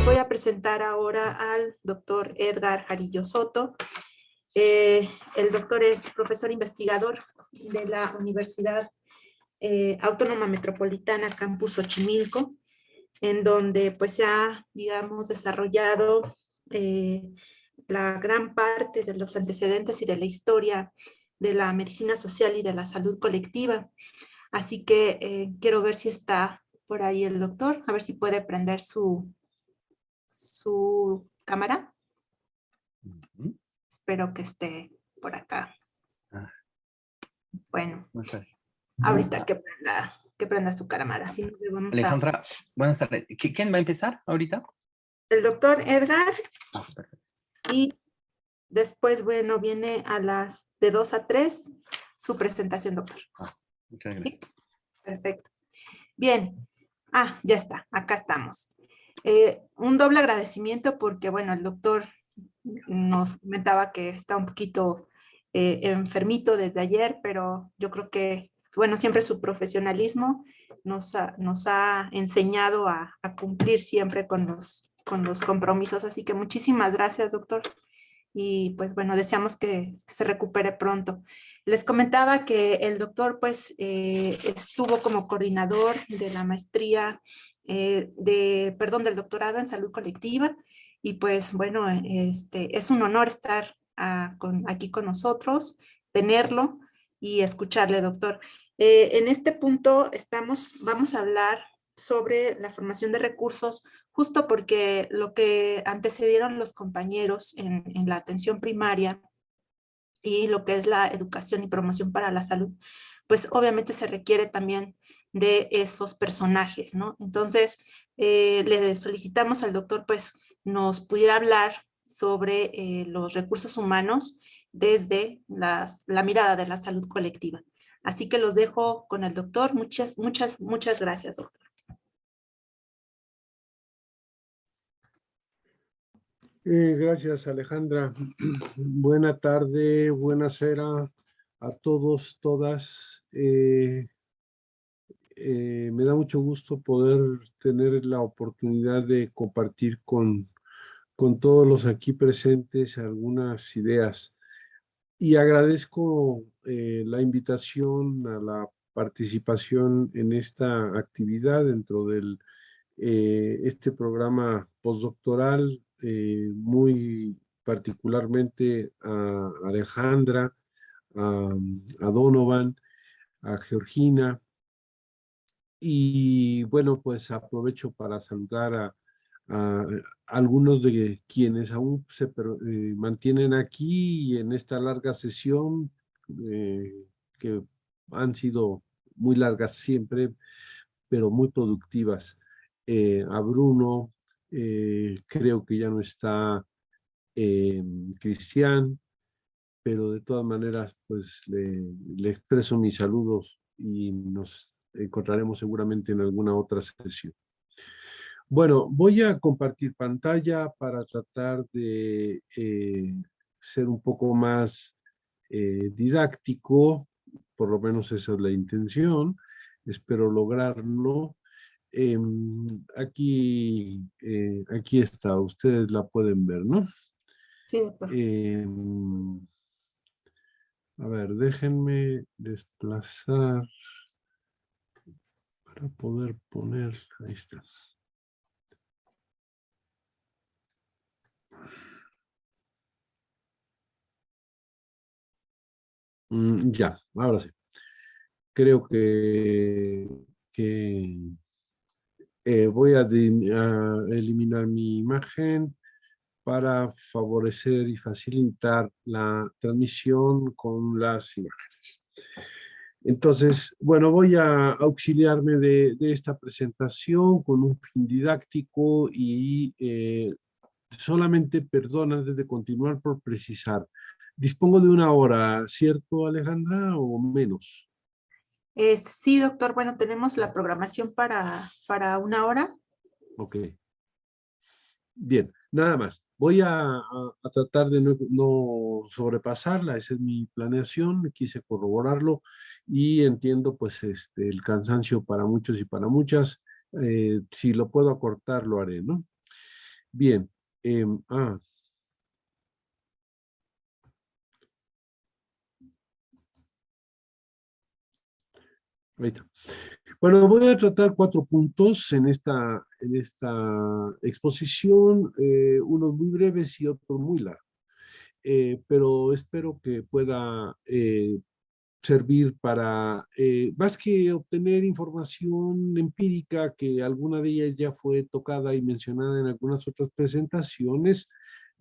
voy a presentar ahora al doctor Edgar Jarillo Soto. El doctor es profesor investigador de la Universidad Autónoma Metropolitana Campus Xochimilco, en donde pues se ha, digamos, desarrollado la gran parte de los antecedentes y de la historia de la medicina social y de la salud colectiva. Así que quiero ver si está por ahí el doctor, a ver si puede prender su cámara. Espero que esté por acá. Bueno, ahorita que prenda su cámara. Si no, vamos Alejandra, buenas tardes. ¿Quién va a empezar ahorita? El doctor Edgar. Y después, bueno, viene a las de 2 a 3 su presentación, doctor. Muchas gracias. ¿Sí? Perfecto. Bien. Ya está. Acá estamos. Un doble agradecimiento porque, bueno, el doctor nos comentaba que está un poquito enfermito desde ayer, pero yo creo que, bueno, siempre su profesionalismo nos ha enseñado a cumplir siempre con los compromisos. Así que muchísimas gracias, doctor. Y pues bueno, deseamos que se recupere pronto. Les comentaba que el doctor pues estuvo como coordinador de la maestría, del doctorado en salud colectiva, y pues bueno, es un honor estar aquí con nosotros, tenerlo y escucharle, doctor. En este punto vamos a hablar sobre la formación de recursos, justo porque lo que antecedieron los compañeros en la atención primaria y lo que es la educación y promoción para la salud, pues obviamente se requiere también de esos personajes, ¿no? Entonces, le solicitamos al doctor, pues, nos pudiera hablar sobre los recursos humanos desde la mirada de la salud colectiva. Así que los dejo con el doctor. Muchas gracias, doctor. Gracias, Alejandra. Buena tarde, buena cera a todos, todas. Me da mucho gusto poder tener la oportunidad de compartir con todos los aquí presentes algunas ideas. Y agradezco la invitación a la participación en esta actividad dentro del este programa postdoctoral, muy particularmente a Alejandra, a Donovan, a Georgina, y bueno, pues aprovecho para saludar a algunos de quienes aún se mantienen aquí en esta larga sesión, que han sido muy largas siempre, pero muy productivas. A Bruno, creo que ya no está Cristian, pero de todas maneras, pues le expreso mis saludos y nos encontraremos seguramente en alguna otra sesión. Bueno, voy a compartir pantalla para tratar de ser un poco más didáctico, por lo menos esa es la intención, espero lograrlo. Aquí está, ustedes la pueden ver, ¿no? Sí, doctor. A ver, déjenme desplazar para poder poner, ahí está. Ya, ahora sí. Creo que voy a eliminar mi imagen para favorecer y facilitar la transmisión con las imágenes. Entonces, bueno, voy a auxiliarme de esta presentación con un fin didáctico y solamente, perdón, antes de continuar por precisar, dispongo de una hora, ¿cierto, Alejandra, o menos? Sí, doctor. Bueno, tenemos la programación para 1 hora. Ok. Bien, nada más. Voy a tratar de no sobrepasarla, esa es mi planeación, quise corroborarlo y entiendo pues el cansancio para muchos y para muchas. Si lo puedo acortar, lo haré, ¿no? Bien. Ahí está. Bueno, voy a tratar 4 puntos en esta exposición, unos muy breves y otros muy largos. Pero espero que pueda servir para, más que obtener información empírica, que alguna de ellas ya fue tocada y mencionada en algunas otras presentaciones,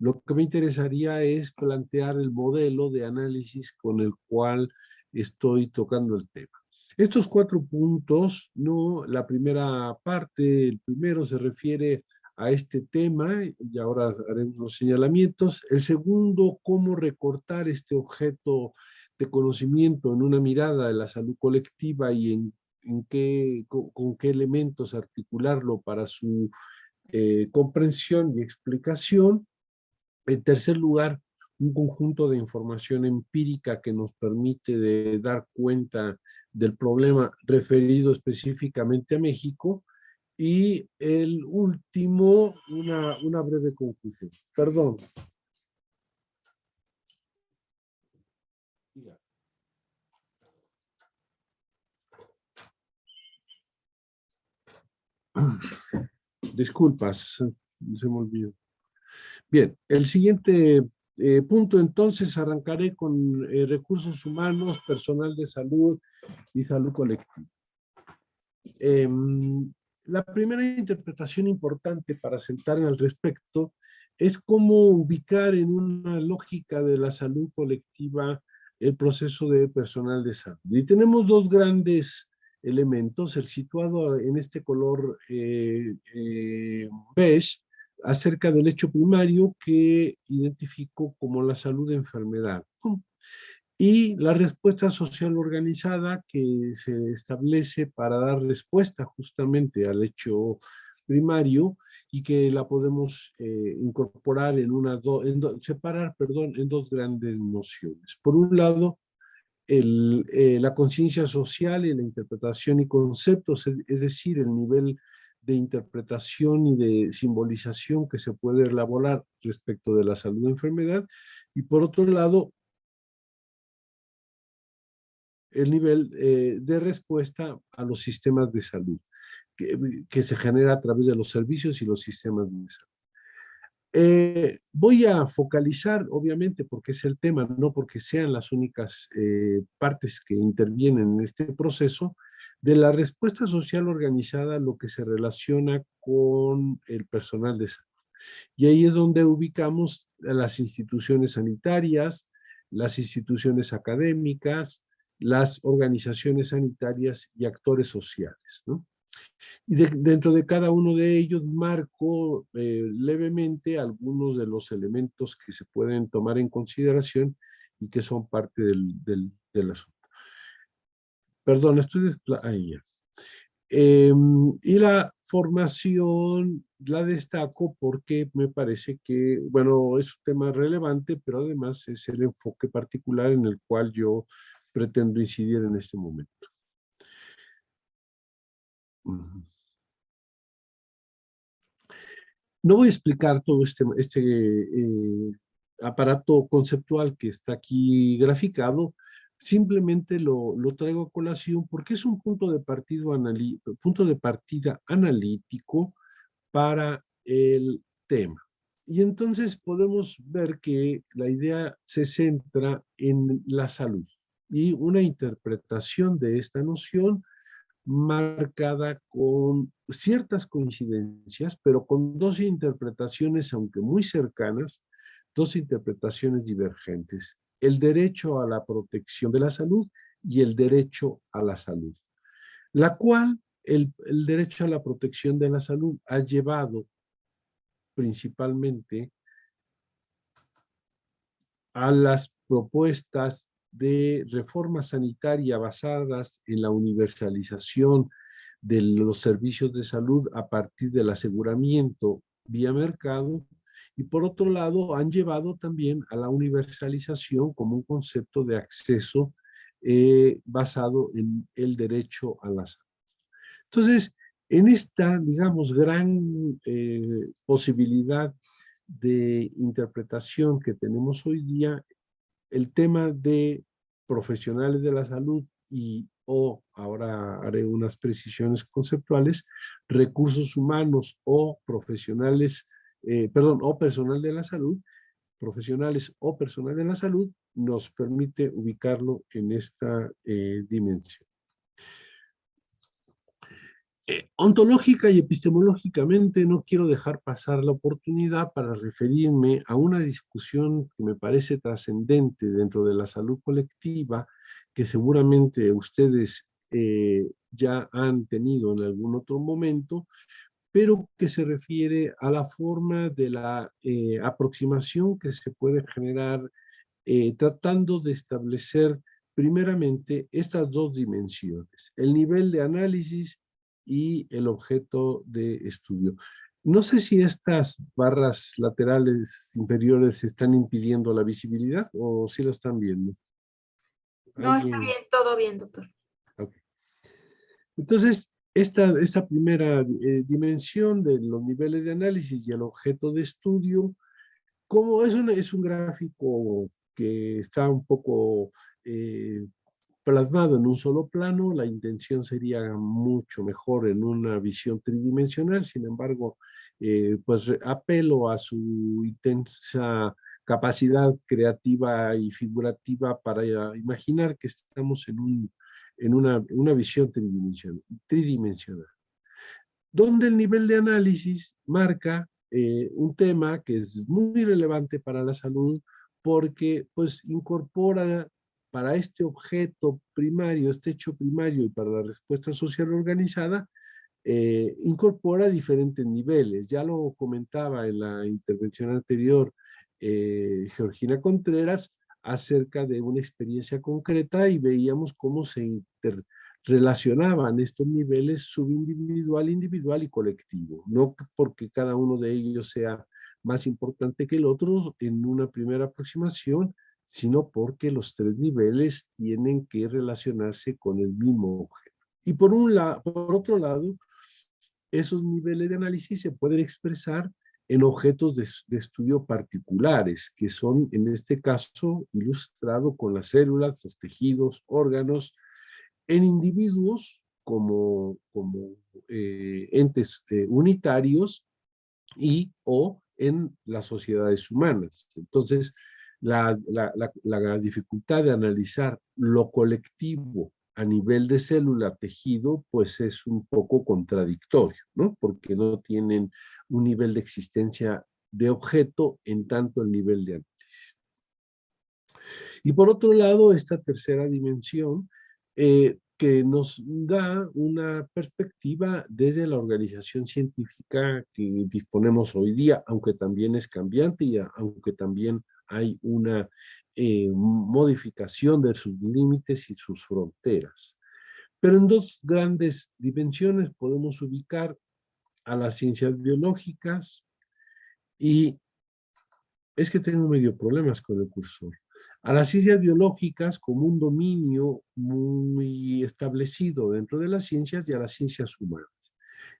lo que me interesaría es plantear el modelo de análisis con el cual estoy tocando el tema. Estos 4 puntos, no, la primera parte, el primero se refiere a este tema, y ahora haremos los señalamientos. El segundo, cómo recortar este objeto de conocimiento en una mirada de la salud colectiva y en con qué elementos articularlo para su comprensión y explicación. En tercer lugar, un conjunto de información empírica que nos permite dar cuenta del problema referido específicamente a México. Y el último, una breve conclusión. Perdón. Disculpas, se me olvidó. Bien, el siguiente punto, entonces, arrancaré con recursos humanos, personal de salud y salud colectiva. La primera interpretación importante para sentar al respecto es cómo ubicar en una lógica de la salud colectiva el proceso de personal de salud. Y tenemos 2 grandes elementos, el situado en este color beige, acerca del hecho primario que identifico como la salud de enfermedad, y la respuesta social organizada que se establece para dar respuesta justamente al hecho primario y que la podemos incorporar separar, perdón, en 2 grandes nociones. Por un lado, la conciencia social y la interpretación y conceptos, es decir, el nivel de interpretación y de simbolización que se puede elaborar respecto de la salud de enfermedad, y por otro lado, el nivel de respuesta a los sistemas de salud que se genera a través de los servicios y los sistemas de salud. Voy a focalizar, obviamente, porque es el tema, no porque sean las únicas partes que intervienen en este proceso, de la respuesta social organizada, lo que se relaciona con el personal de salud. Y ahí es donde ubicamos a las instituciones sanitarias, las instituciones académicas, las organizaciones sanitarias y actores sociales, ¿no? Y dentro de cada uno de ellos marco levemente algunos de los elementos que se pueden tomar en consideración y que son parte del asunto. Perdón, estoy ahí ya. Y la formación la destaco porque me parece que, bueno, es un tema relevante, pero además es el enfoque particular en el cual yo pretendo incidir en este momento. No voy a explicar todo este aparato conceptual que está aquí graficado, simplemente lo traigo a colación porque es un punto de partida analítico para el tema. Y entonces podemos ver que la idea se centra en la salud y una interpretación de esta noción marcada con ciertas coincidencias, pero con 2 interpretaciones, aunque muy cercanas, 2 interpretaciones divergentes: el derecho a la protección de la salud y el derecho a la salud, la cual el derecho a la protección de la salud ha llevado principalmente a las propuestas de reforma sanitaria basadas en la universalización de los servicios de salud a partir del aseguramiento vía mercado, y por otro lado han llevado también a la universalización como un concepto de acceso basado en el derecho a la salud. Entonces, En esta, digamos, gran posibilidad de interpretación que tenemos hoy día, el tema de profesionales de la salud y o, ahora haré unas precisiones conceptuales, recursos humanos o profesionales, perdón, o personal de la salud, profesionales o personal de la salud, nos permite ubicarlo en esta dimensión. Ontológica y epistemológicamente no quiero dejar pasar la oportunidad para referirme a una discusión que me parece trascendente dentro de la salud colectiva, que seguramente ustedes ya han tenido en algún otro momento, pero que se refiere a la forma de la aproximación que se puede generar tratando de establecer primeramente estas dos dimensiones, el nivel de análisis y el objeto de estudio. No sé si estas barras laterales inferiores están impidiendo la visibilidad o si la están viendo. No, está ¿Alguien? bien, todo bien, doctor. Okay. Entonces, esta primera dimensión de los niveles de análisis y el objeto de estudio, como es un gráfico que está un poco plasmado en un solo plano, la intención sería mucho mejor en una visión tridimensional, sin embargo, pues apelo a su intensa capacidad creativa y figurativa para imaginar que estamos en una visión tridimensional, donde el nivel de análisis marca un tema que es muy relevante para la salud porque pues incorpora para este objeto primario, este hecho primario y para la respuesta social organizada, incorpora diferentes niveles. Ya lo comentaba en la intervención anterior Georgina Contreras acerca de una experiencia concreta y veíamos cómo se relacionaban estos niveles subindividual, individual y colectivo. No porque cada uno de ellos sea más importante que el otro en una primera aproximación, sino porque los tres niveles tienen que relacionarse con el mismo objeto. Y por otro lado, esos niveles de análisis se pueden expresar en objetos de estudio particulares, que son en este caso ilustrado con las células, los tejidos, órganos, en individuos como entes unitarios y o en las sociedades humanas. Entonces, la dificultad de analizar lo colectivo a nivel de célula, tejido, pues es un poco contradictorio, ¿no? Porque no tienen un nivel de existencia de objeto en tanto el nivel de análisis. Y por otro lado, esta tercera dimensión que nos da una perspectiva desde la organización científica que disponemos hoy día, aunque también es cambiante y aunque también hay una modificación de sus límites y sus fronteras. Pero en dos grandes dimensiones podemos ubicar a las ciencias biológicas y es que tengo medio problemas con el cursor. A las ciencias biológicas como un dominio muy establecido dentro de las ciencias y a las ciencias humanas.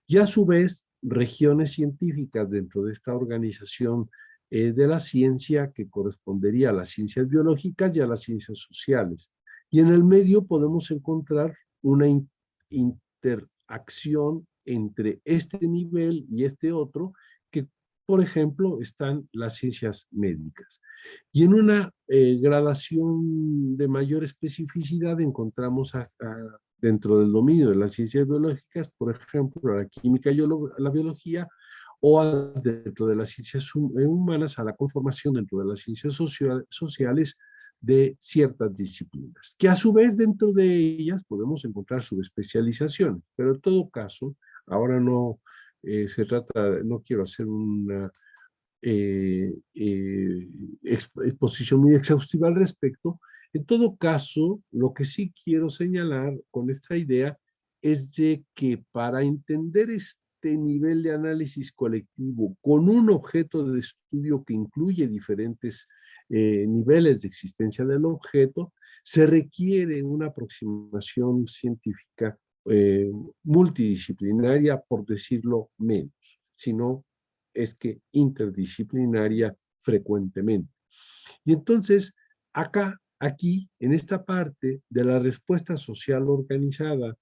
Y a su vez, regiones científicas dentro de esta organización de la ciencia que correspondería a las ciencias biológicas y a las ciencias sociales. Y en el medio podemos encontrar una interacción entre este nivel y este otro que por ejemplo, están las ciencias médicas. Y en una gradación de mayor especificidad encontramos dentro del dominio de las ciencias biológicas, por ejemplo, la química y la biología, o dentro de las ciencias humanas a la conformación dentro de las ciencias sociales de ciertas disciplinas, que a su vez dentro de ellas podemos encontrar subespecializaciones, pero en todo caso, ahora no se trata, no quiero hacer una exposición muy exhaustiva al respecto. En todo caso, lo que sí quiero señalar con esta idea es de que para entender este nivel de análisis colectivo con un objeto de estudio que incluye diferentes niveles de existencia del objeto, se requiere una aproximación científica multidisciplinaria, por decirlo menos, sino es que interdisciplinaria frecuentemente. Y entonces, aquí, en esta parte de la respuesta social organizada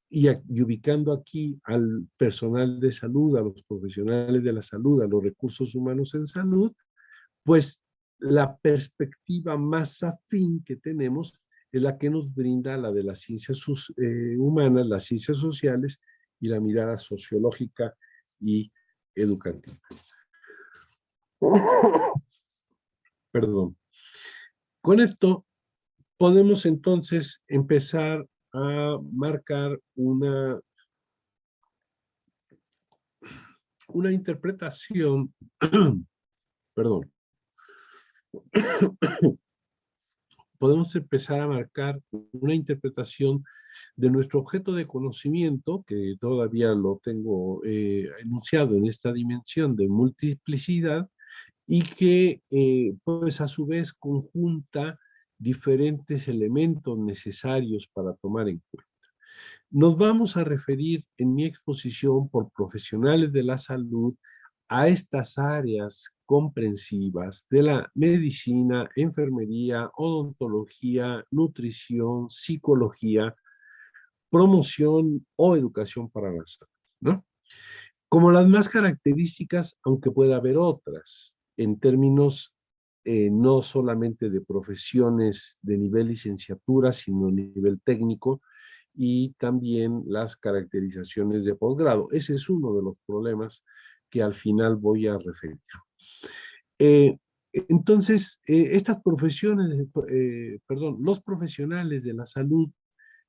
y ubicando aquí al personal de salud, a los profesionales de la salud, a los recursos humanos en salud, pues la perspectiva más afín que tenemos es la que nos brinda la de las ciencias humanas, las ciencias sociales y la mirada sociológica y educativa. Perdón. Con esto podemos entonces empezar a marcar una interpretación, perdón, podemos empezar a marcar una interpretación de nuestro objeto de conocimiento, que todavía lo tengo enunciado en esta dimensión de multiplicidad, y que pues a su vez conjunta diferentes elementos necesarios para tomar en cuenta. Nos vamos a referir en mi exposición por profesionales de la salud a estas áreas comprensivas de la medicina, enfermería, odontología, nutrición, psicología, promoción o educación para la salud, ¿no? Como las más características, aunque pueda haber otras, en términos no solamente de profesiones de nivel licenciatura, sino de nivel técnico, y también las caracterizaciones de posgrado. Ese es uno de los problemas que al final voy a referir. Entonces, estas profesiones, los profesionales de la salud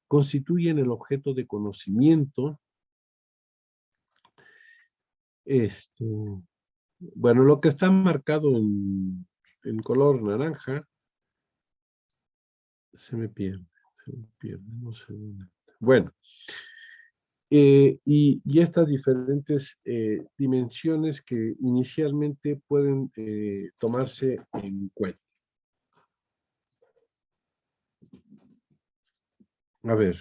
constituyen el objeto de conocimiento. Bueno, lo que está marcado en color naranja se me pierde, no sé dónde. Bueno, y estas diferentes dimensiones que inicialmente pueden tomarse en cuenta. A ver.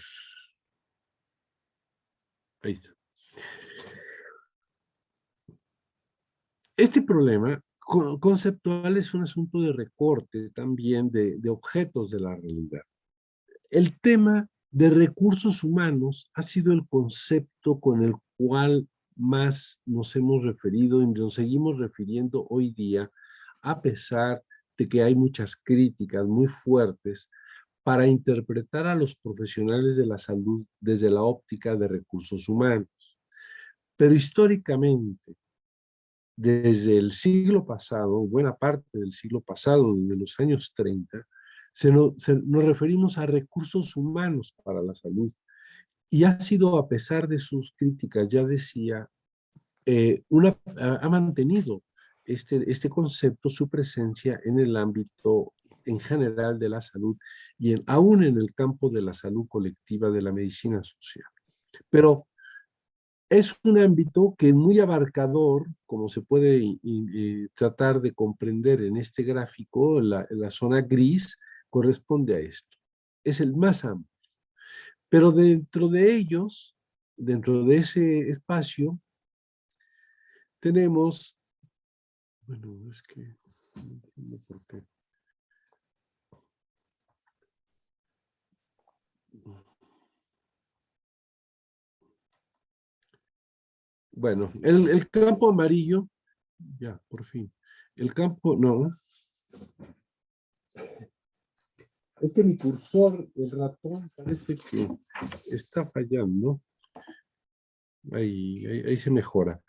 Ahí está. Este problema conceptual es un asunto de recorte también de objetos de la realidad. El tema de recursos humanos ha sido el concepto con el cual más nos hemos referido y nos seguimos refiriendo hoy día, a pesar de que hay muchas críticas muy fuertes para interpretar a los profesionales de la salud desde la óptica de recursos humanos. Pero históricamente, desde el siglo pasado, buena parte del siglo pasado, desde los años 30, nos referimos a recursos humanos para la salud. Y ha sido, a pesar de sus críticas, ya decía, ha mantenido este concepto su presencia en el ámbito en general de la salud y aún en el campo de la salud colectiva de la medicina social. Pero es un ámbito que es muy abarcador, como se puede tratar de comprender en este gráfico, la zona gris corresponde a esto. Es el más amplio. Pero dentro de ellos, dentro de ese espacio, tenemos, bueno, es que no entiendo por qué. Bueno, el campo amarillo, ya, por fin. El campo, no. Es que mi cursor, el ratón, parece que está fallando. Ahí se mejora.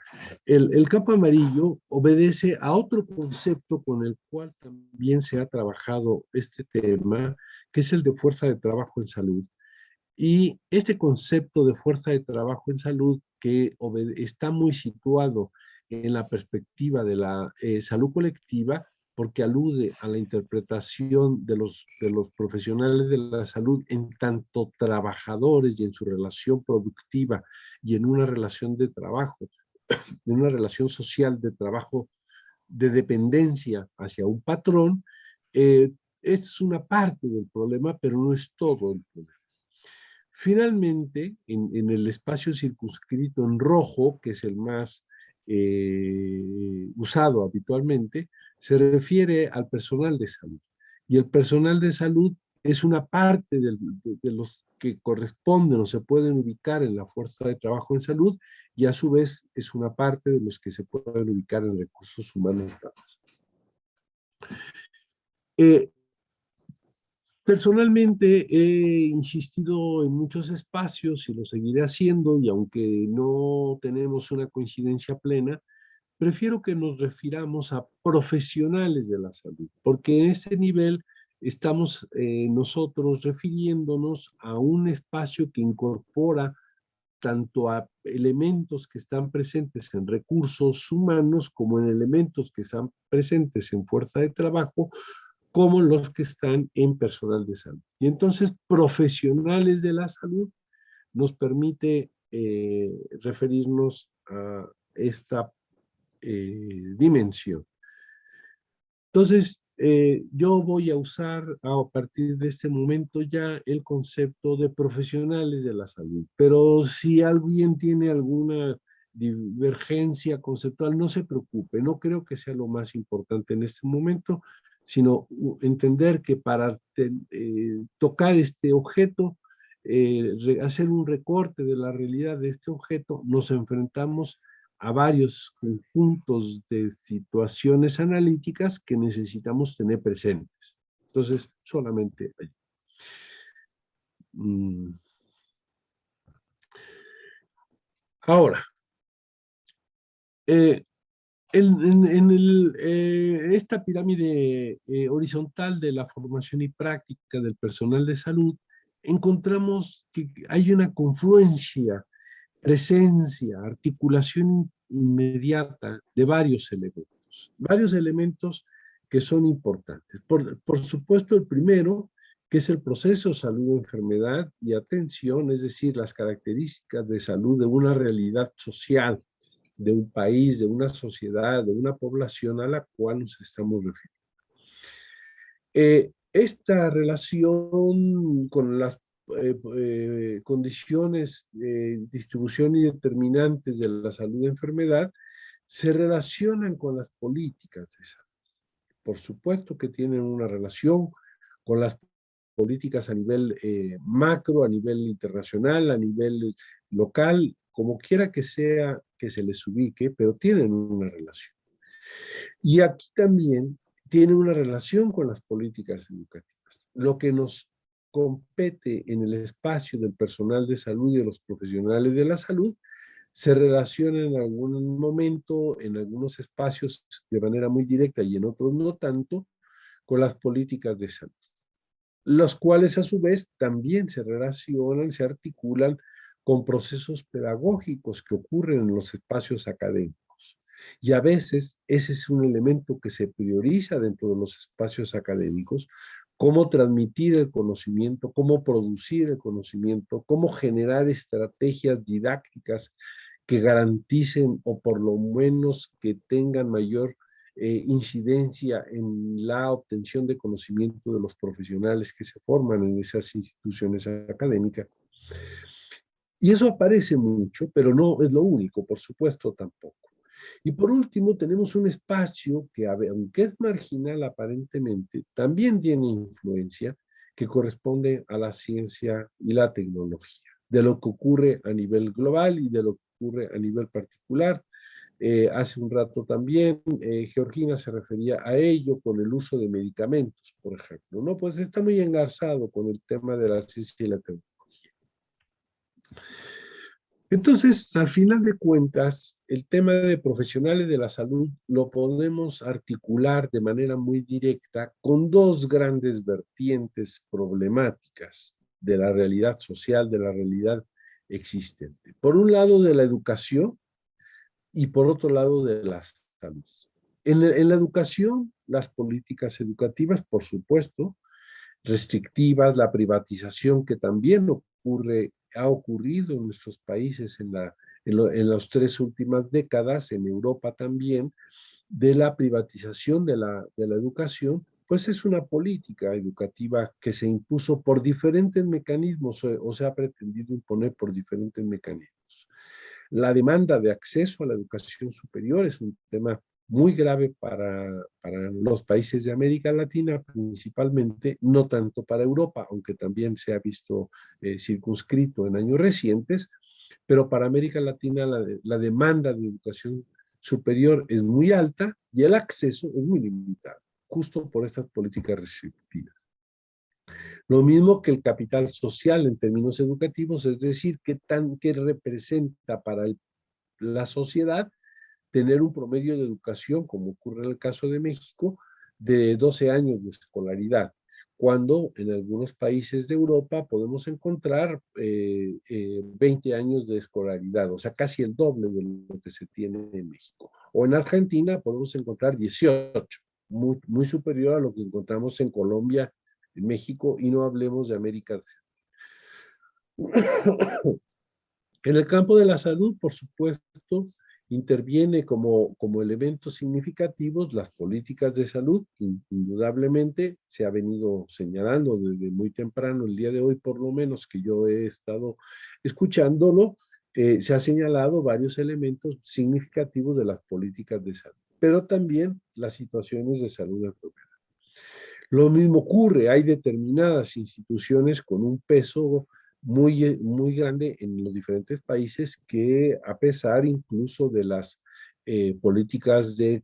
El campo amarillo obedece a otro concepto con el cual también se ha trabajado este tema, que es el de fuerza de trabajo en salud. Y este concepto de fuerza de trabajo en salud, que está muy situado en la perspectiva de la salud colectiva, porque alude a la interpretación de los profesionales de la salud en tanto trabajadores y en su relación productiva y en una relación de trabajo, en una relación social de trabajo de dependencia hacia un patrón, es una parte del problema, pero no es todo el problema. Finalmente, en el espacio circunscrito en rojo, que es el más usado habitualmente, se refiere al personal de salud. Y el personal de salud es una parte de los que corresponden o se pueden ubicar en la fuerza de trabajo en salud, y a su vez es una parte de los que se pueden ubicar en recursos humanos. Personalmente he insistido en muchos espacios y lo seguiré haciendo, y aunque no tenemos una coincidencia plena, prefiero que nos refiramos a profesionales de la salud, porque en este nivel estamos nosotros refiriéndonos a un espacio que incorpora tanto a elementos que están presentes en recursos humanos como en elementos que están presentes en fuerza de trabajo, como los que están en personal de salud. Y entonces, profesionales de la salud nos permite referirnos a esta dimensión. Entonces, yo voy a usar a partir de este momento ya el concepto de profesionales de la salud, pero si alguien tiene alguna divergencia conceptual, no se preocupe, no creo que sea lo más importante en este momento, sino entender que para tocar este objeto, hacer un recorte de la realidad de este objeto, nos enfrentamos a varios conjuntos de situaciones analíticas que necesitamos tener presentes. Entonces, solamente ahí. Ahora, esta pirámide horizontal de la formación y práctica del personal de salud, encontramos que hay una confluencia, presencia, articulación inmediata de varios elementos que son importantes. Por supuesto, el primero, que es el proceso salud, enfermedad y atención, es decir, las características de salud de una realidad social, de un país, de una sociedad, de una población a la cual nos estamos refiriendo. Esta relación con las condiciones, distribución y determinantes de la salud y enfermedad se relacionan con las políticas de salud. Por supuesto que tienen una relación con las políticas a nivel macro, a nivel internacional, a nivel local, como quiera que sea que se les ubique, pero tienen una relación. Y aquí también tiene una relación con las políticas educativas. Lo que nos compete en el espacio del personal de salud y de los profesionales de la salud se relaciona en algún momento, en algunos espacios de manera muy directa y en otros no tanto, con las políticas de salud, los cuales a su vez también se relacionan, se articulan con procesos pedagógicos que ocurren en los espacios académicos. Y a veces ese es un elemento que se prioriza dentro de los espacios académicos: cómo transmitir el conocimiento, cómo producir el conocimiento, cómo generar estrategias didácticas que garanticen o por lo menos que tengan mayor incidencia en la obtención de conocimiento de los profesionales que se forman en esas instituciones académicas. Y eso aparece mucho, pero no es lo único, por supuesto, tampoco. Y por último, tenemos un espacio que, aunque es marginal aparentemente, también tiene influencia, que corresponde a la ciencia y la tecnología, de lo que ocurre a nivel global y de lo que ocurre a nivel particular. Hace un rato también Georgina se refería a ello con el uso de medicamentos, por ejemplo, ¿no? Pues está muy engarzado con el tema de la ciencia y la tecnología. Entonces, al final de cuentas, el tema de profesionales de la salud lo podemos articular de manera muy directa con dos grandes vertientes problemáticas de la realidad social, de la realidad existente. Por un lado, de la educación, y por otro lado, de la salud. En la educación, las políticas educativas, por supuesto, restrictivas, la privatización que también ha ocurrido en nuestros países en las 3 últimas décadas, en Europa también, de la privatización de la educación, pues es una política educativa que se impuso por diferentes mecanismos o se ha pretendido imponer por diferentes mecanismos. La demanda de acceso a la educación superior es un tema muy grave para los países de América Latina, principalmente, no tanto para Europa, aunque también se ha visto circunscrito en años recientes, pero para América Latina la demanda de educación superior es muy alta y el acceso es muy limitado, justo por estas políticas restrictivas. Lo mismo que el capital social en términos educativos, es decir, qué representa para la sociedad tener un promedio de educación, como ocurre en el caso de México, de 12 años de escolaridad, cuando en algunos países de Europa podemos encontrar 20 años de escolaridad, o sea, casi el doble de lo que se tiene en México. O en Argentina podemos encontrar 18, muy superior a lo que encontramos en Colombia, en México, y no hablemos de América del Sur. En el campo de la salud, por supuesto, interviene como elementos significativos las políticas de salud. Indudablemente se ha venido señalando desde muy temprano, el día de hoy por lo menos que yo he estado escuchándolo, se ha señalado varios elementos significativos de las políticas de salud, pero también las situaciones de salud y enfermedad. Lo mismo ocurre, hay determinadas instituciones con un peso muy grande en los diferentes países que, a pesar incluso de las políticas de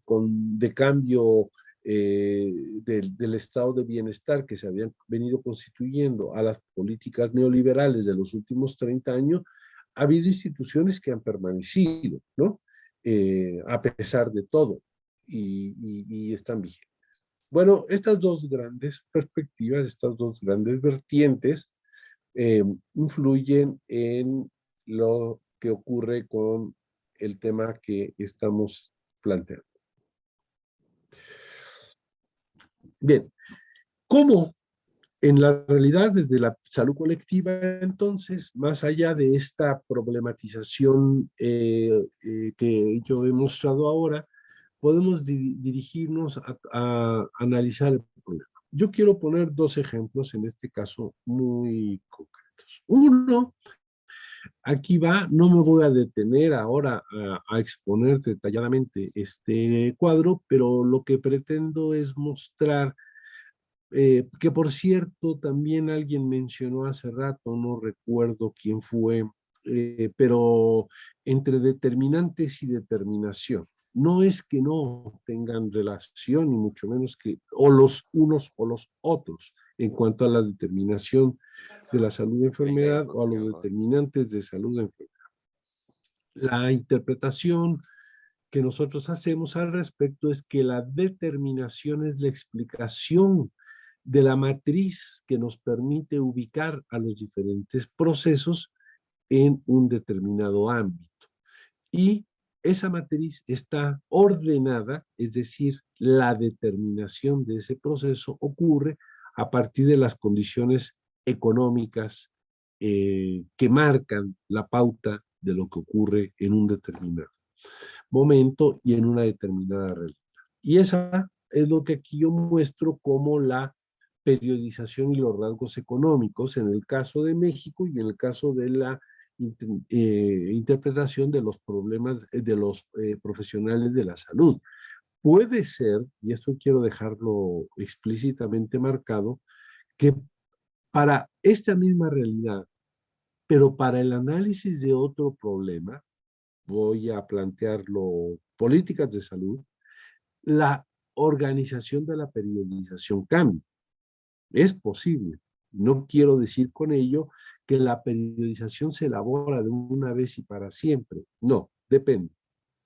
cambio del estado de bienestar que se habían venido constituyendo a las políticas neoliberales de los últimos 30 años, ha habido instituciones que han permanecido, ¿no? A pesar de todo, y están vigentes. Bueno, estas dos grandes perspectivas, estas dos grandes vertientes, influyen en lo que ocurre con el tema que estamos planteando. Bien, ¿cómo en la realidad desde la salud colectiva, entonces, más allá de esta problematización que yo he mostrado ahora, podemos dirigirnos a analizar el problema? Yo quiero poner dos ejemplos, en este caso, muy concretos. Uno, aquí va, no me voy a detener ahora a exponer detalladamente este cuadro, pero lo que pretendo es mostrar que, por cierto, también alguien mencionó hace rato, no recuerdo quién fue, pero entre determinantes y determinación. No es que no tengan relación, ni mucho menos que o los unos o los otros, en cuanto a la determinación de la salud de enfermedad o a los determinantes de salud de enfermedad. La interpretación que nosotros hacemos al respecto es que la determinación es la explicación de la matriz que nos permite ubicar a los diferentes procesos en un determinado ámbito. Y esa matriz está ordenada, es decir, la determinación de ese proceso ocurre a partir de las condiciones económicas que marcan la pauta de lo que ocurre en un determinado momento y en una determinada realidad. Y esa es lo que aquí yo muestro como la periodización y los rasgos económicos en el caso de México y en el caso de la interpretación de los problemas de los profesionales de la salud. Puede ser, y esto quiero dejarlo explícitamente marcado, que para esta misma realidad, pero para el análisis de otro problema, voy a plantearlo, políticas de salud, la organización de la periodización cambia. Es posible. No quiero decir con ello que la periodización se elabora de una vez y para siempre. No, depende.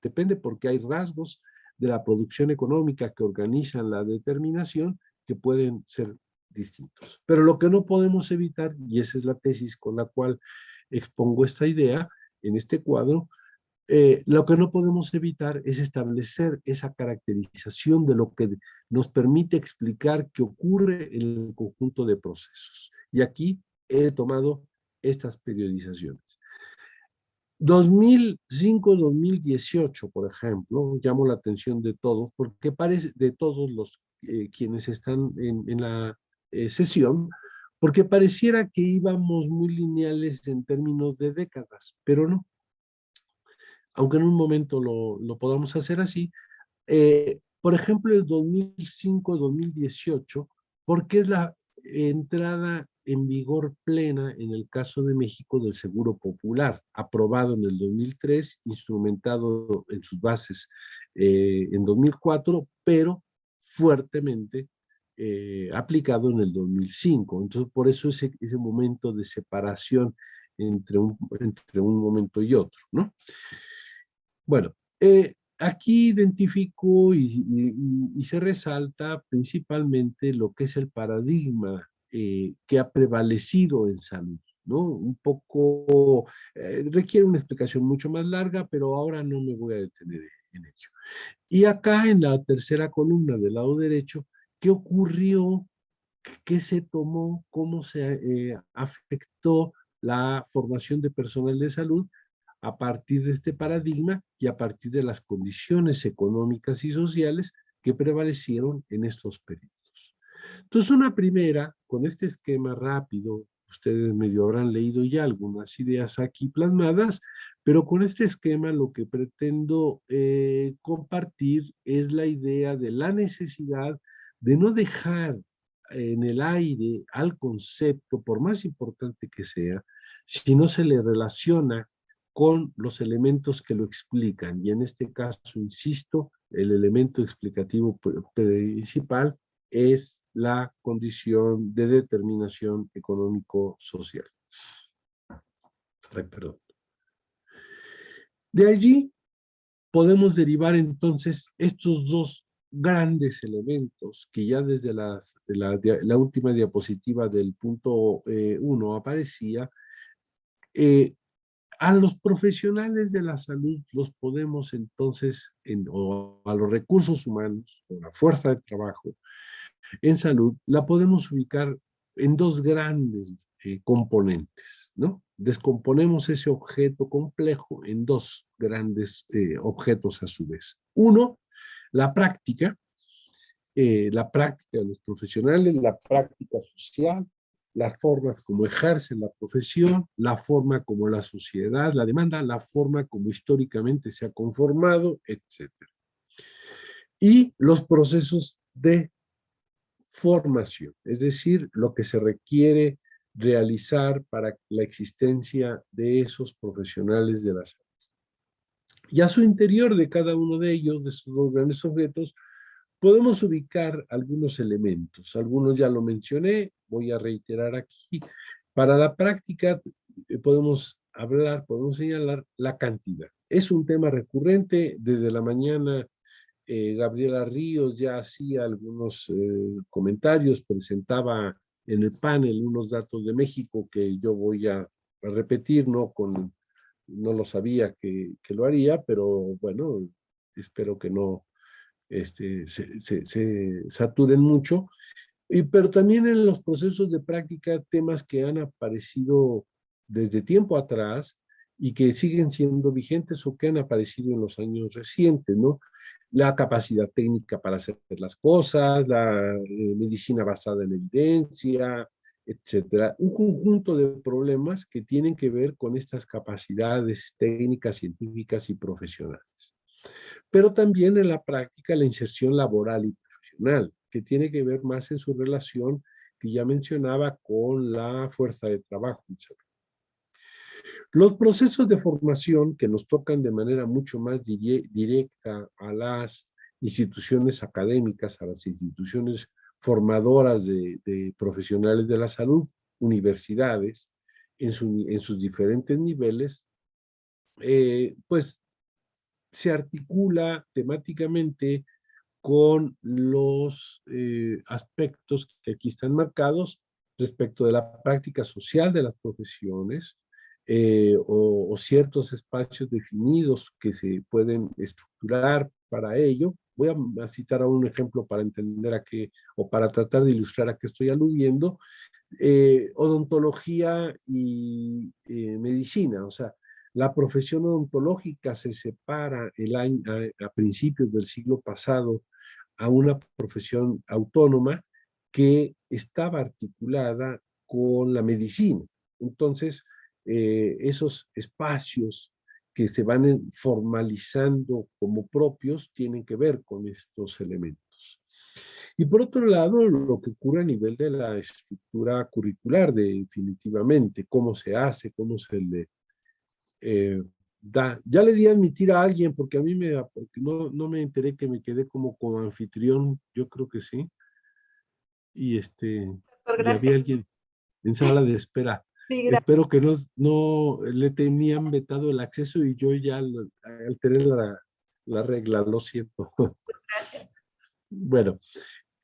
Depende porque hay rasgos de la producción económica que organizan la determinación que pueden ser distintos. Pero lo que no podemos evitar, y esa es la tesis con la cual expongo esta idea en este cuadro, lo que no podemos evitar es establecer esa caracterización de lo que nos permite explicar qué ocurre en el conjunto de procesos. Y aquí he tomado estas periodizaciones. 2005-2018, por ejemplo, llamo la atención de todos, porque parece de todos los quienes están en la sesión, porque pareciera que íbamos muy lineales en términos de décadas, pero no. Aunque en un momento lo podamos hacer así. Por ejemplo, el 2005-2018, porque es la entrada en vigor plena en el caso de México del Seguro Popular, aprobado en el 2003, instrumentado en sus bases en 2004, pero fuertemente aplicado en el 2005. Entonces, por eso ese momento de separación entre un momento y otro, ¿no? Bueno, aquí identifico y se resalta principalmente lo que es el paradigma que ha prevalecido en salud, ¿no? Un poco, requiere una explicación mucho más larga, pero ahora no me voy a detener en ello. Y acá en la tercera columna del lado derecho, ¿qué ocurrió? ¿Qué se tomó? ¿Cómo se afectó la formación de personal de salud a partir de este paradigma y a partir de las condiciones económicas y sociales que prevalecieron en estos periodos? Entonces, una primera, con este esquema rápido, ustedes medio habrán leído ya algunas ideas aquí plasmadas, pero con este esquema lo que pretendo compartir es la idea de la necesidad de no dejar en el aire al concepto, por más importante que sea, si no se le relaciona con los elementos que lo explican. Y en este caso, insisto, el elemento explicativo principal es la condición de determinación económico-social. Ay, perdón. De allí podemos derivar entonces estos dos grandes elementos que ya desde la última diapositiva del punto 1 aparecía. A los profesionales de la salud los podemos entonces, o a los recursos humanos, o la fuerza de trabajo en salud, la podemos ubicar en dos grandes componentes, ¿no? Descomponemos ese objeto complejo en dos grandes objetos a su vez. Uno, la práctica de los profesionales, la práctica social, las formas como ejercen la profesión, la forma como la sociedad la demanda, la forma como históricamente se ha conformado, etc. Y los procesos de formación, es decir, lo que se requiere realizar para la existencia de esos profesionales de la salud. Y a su interior de cada uno de ellos, de esos dos grandes objetos, podemos ubicar algunos elementos. Algunos ya lo mencioné, voy a reiterar aquí. Para la práctica podemos señalar la cantidad. Es un tema recurrente. Desde la mañana Gabriela Ríos ya hacía algunos comentarios, presentaba en el panel unos datos de México que yo voy a repetir, no lo sabía que lo haría, pero bueno, espero que no se saturen mucho. Pero también en los procesos de práctica, temas que han aparecido desde tiempo atrás y que siguen siendo vigentes o que han aparecido en los años recientes, ¿no? La capacidad técnica para hacer las cosas, la medicina basada en evidencia, etcétera. Un conjunto de problemas que tienen que ver con estas capacidades técnicas, científicas y profesionales. Pero también en la práctica la inserción laboral y profesional, que tiene que ver más en su relación que ya mencionaba con la fuerza de trabajo. Los procesos de formación que nos tocan de manera mucho más directa a las instituciones académicas, a las instituciones formadoras de profesionales de la salud, universidades, en sus diferentes niveles, pues se articula temáticamente con los aspectos que aquí están marcados respecto de la práctica social de las profesiones o ciertos espacios definidos que se pueden estructurar para ello. Voy a citar a un ejemplo para entender a qué, o para tratar de ilustrar a qué estoy aludiendo. Odontología y medicina, o sea, la profesión odontológica se separa a principios del siglo pasado a una profesión autónoma que estaba articulada con la medicina. Entonces, esos espacios que se van formalizando como propios tienen que ver con estos elementos. Y por otro lado, lo que ocurre a nivel de la estructura curricular, definitivamente, cómo se hace, cómo se le da. Ya le di a admitir a alguien, porque a mí porque no me enteré, que me quedé como anfitrión, yo creo que sí. Y Doctor, y había gracias. alguien en sala de espera. Sí, gracias. Espero que no le tenían vetado el acceso y yo ya alteré la regla, lo siento. Bueno,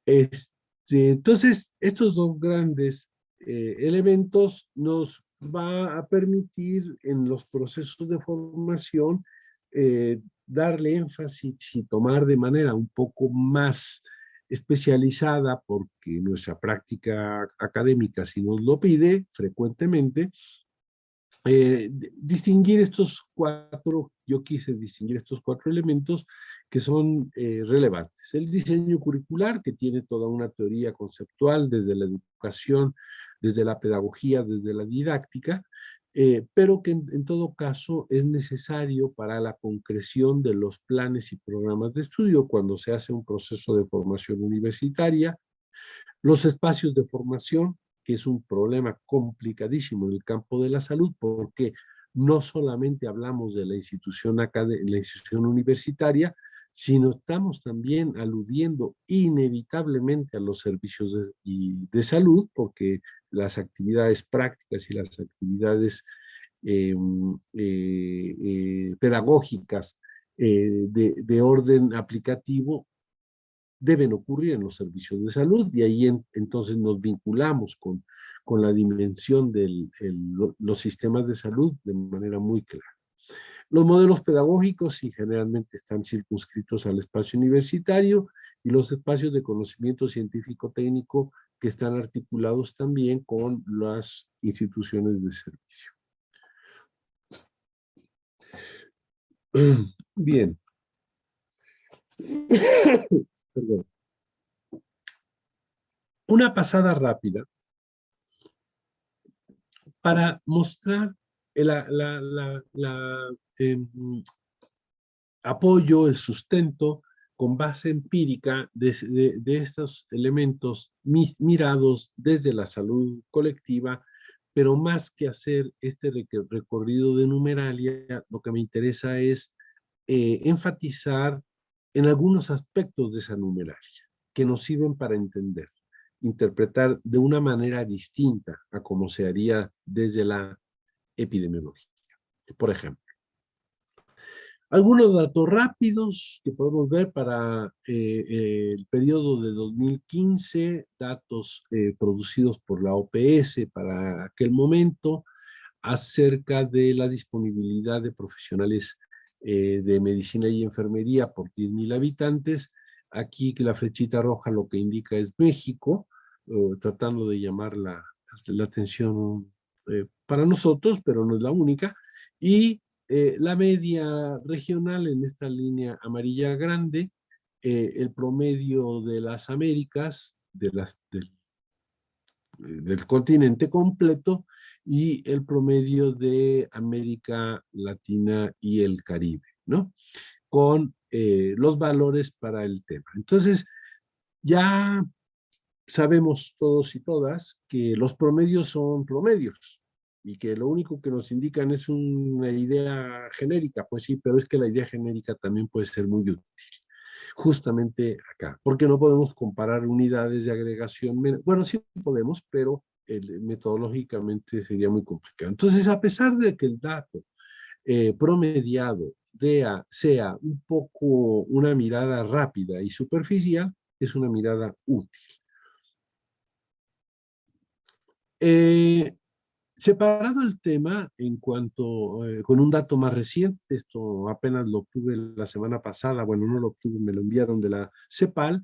entonces estos dos grandes elementos nos va a permitir en los procesos de formación darle énfasis y tomar de manera un poco más especializada, porque nuestra práctica académica, si nos lo pide frecuentemente, distinguir estos cuatro, yo quise distinguir estos cuatro elementos que son relevantes. El diseño curricular, que tiene toda una teoría conceptual desde la educación, desde la pedagogía, desde la didáctica, pero que en todo caso es necesario para la concreción de los planes y programas de estudio cuando se hace un proceso de formación universitaria. Los espacios de formación, que es un problema complicadísimo en el campo de la salud, porque no solamente hablamos de la institución universitaria, sino estamos también aludiendo inevitablemente a los servicios de salud, porque las actividades prácticas y las actividades pedagógicas de orden aplicativo deben ocurrir en los servicios de salud, y ahí entonces nos vinculamos con la dimensión de los sistemas de salud de manera muy clara. Los modelos pedagógicos sí generalmente están circunscritos al espacio universitario, y los espacios de conocimiento científico-técnico que están articulados también con las instituciones de servicio. Bien. Perdón. Una pasada rápida para mostrar el apoyo, el sustento con base empírica de estos elementos mirados desde la salud colectiva, pero más que hacer este recorrido de numeralia, lo que me interesa es enfatizar en algunos aspectos de esa numeralia que nos sirven para entender, interpretar de una manera distinta a como se haría desde la epidemiología. Por ejemplo, algunos datos rápidos que podemos ver para el periodo de 2015, datos producidos por la OPS para aquel momento, acerca de la disponibilidad de profesionales de medicina y enfermería por 10,000 habitantes. Aquí que la flechita roja lo que indica es México, tratando de llamar la atención para nosotros, pero no es la única. Y la media regional en esta línea amarilla grande, el promedio de las Américas, del continente completo, y el promedio de América Latina y el Caribe, ¿no? Con los valores para el tema. Entonces, ya sabemos todos y todas que los promedios son promedios y que lo único que nos indican es una idea genérica. Pues sí, pero es que la idea genérica también puede ser muy útil. Justamente acá, porque no podemos comparar unidades de agregación. Bueno, sí podemos, pero metodológicamente sería muy complicado. Entonces, a pesar de que el dato promediado sea un poco una mirada rápida y superficial, es una mirada útil. Separado el tema en cuanto, con un dato más reciente, esto apenas lo obtuve la semana pasada, bueno, no lo obtuve, me lo enviaron de la CEPAL,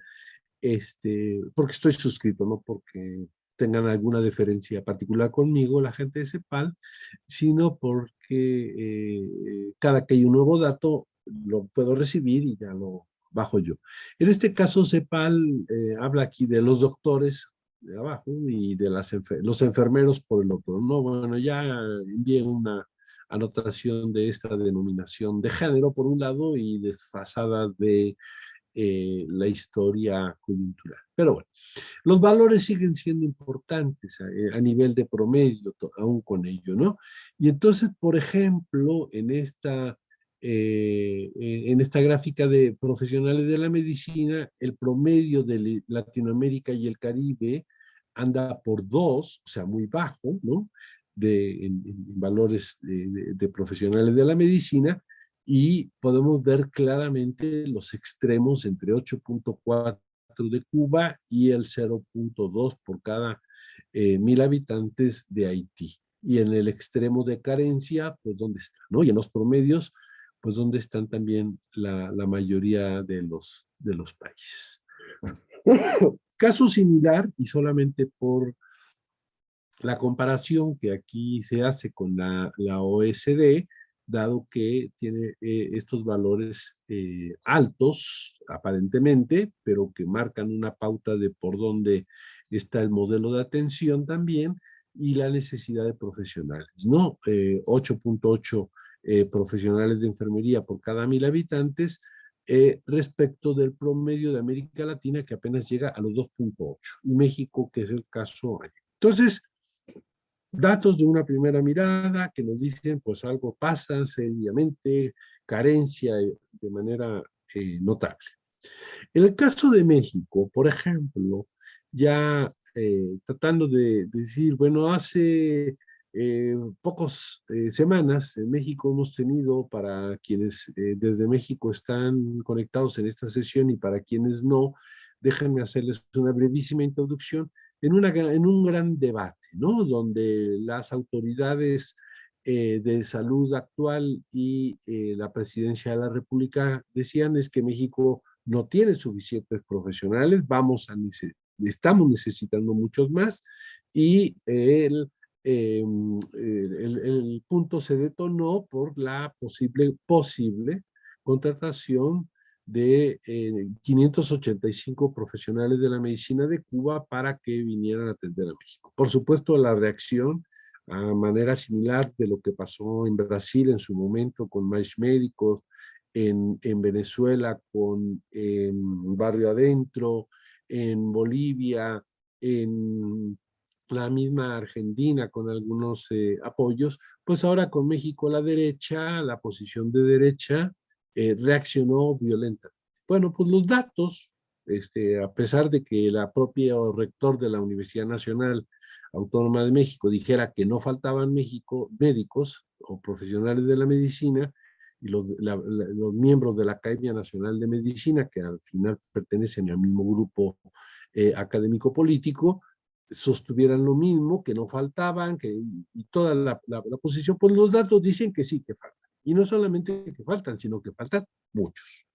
porque estoy suscrito, no porque tengan alguna deferencia particular conmigo, la gente de CEPAL, sino porque cada que hay un nuevo dato lo puedo recibir y ya lo bajo yo. En este caso, CEPAL habla aquí de los doctores de abajo y de los enfermeros por el otro. No, bueno, ya envié una anotación de esta denominación de género por un lado y desfasada de la historia coyuntural. Pero bueno, los valores siguen siendo importantes a nivel de promedio, aún con ello, ¿no? Y entonces, por ejemplo, en esta gráfica de profesionales de la medicina, el promedio de Latinoamérica y el Caribe anda por 2, o sea, muy bajo, ¿no? En valores de profesionales de la medicina, y podemos ver claramente los extremos entre 8.4 de Cuba y el 0.2 por cada 1000 habitantes de Haití. Y en el extremo de carencia, pues ¿dónde está? ¿No? Y en los promedios, pues ¿dónde están también la mayoría de los países? Caso similar, y solamente por la comparación que aquí se hace con la OSD, dado que tiene estos valores altos, aparentemente, pero que marcan una pauta de por dónde está el modelo de atención también, y la necesidad de profesionales, ¿no? 8.8 profesionales de enfermería por cada 1000 habitantes, respecto del promedio de América Latina, que apenas llega a los 2.8, y México, que es el caso. Entonces, datos de una primera mirada que nos dicen, pues algo pasa seriamente, carencia de manera notable. En el caso de México, por ejemplo, ya tratando de decir, bueno, hace pocas semanas en México hemos tenido, para quienes desde México están conectados en esta sesión y para quienes no, déjenme hacerles una brevísima introducción en un gran debate, ¿no? Donde las autoridades de salud actual y la presidencia de la República decían es que México no tiene suficientes profesionales, estamos necesitando muchos más, y el punto se detonó por la posible contratación de 585 profesionales de la medicina de Cuba para que vinieran a atender a México. Por supuesto, la reacción a manera similar de lo que pasó en Brasil en su momento con más médicos, en Venezuela con Barrio Adentro, en Bolivia, en la misma Argentina con algunos apoyos, pues ahora con México la derecha, la posición de derecha, reaccionó violentamente. Bueno, pues los datos, a pesar de que la propia rector de la Universidad Nacional Autónoma de México dijera que no faltaban médicos o profesionales de la medicina, y los miembros de la Academia Nacional de Medicina, que al final pertenecen al mismo grupo académico-político, sostuvieran lo mismo, que no faltaban, y toda la posición, pues los datos dicen que sí, que faltan. Y no solamente que faltan, sino que faltan muchos.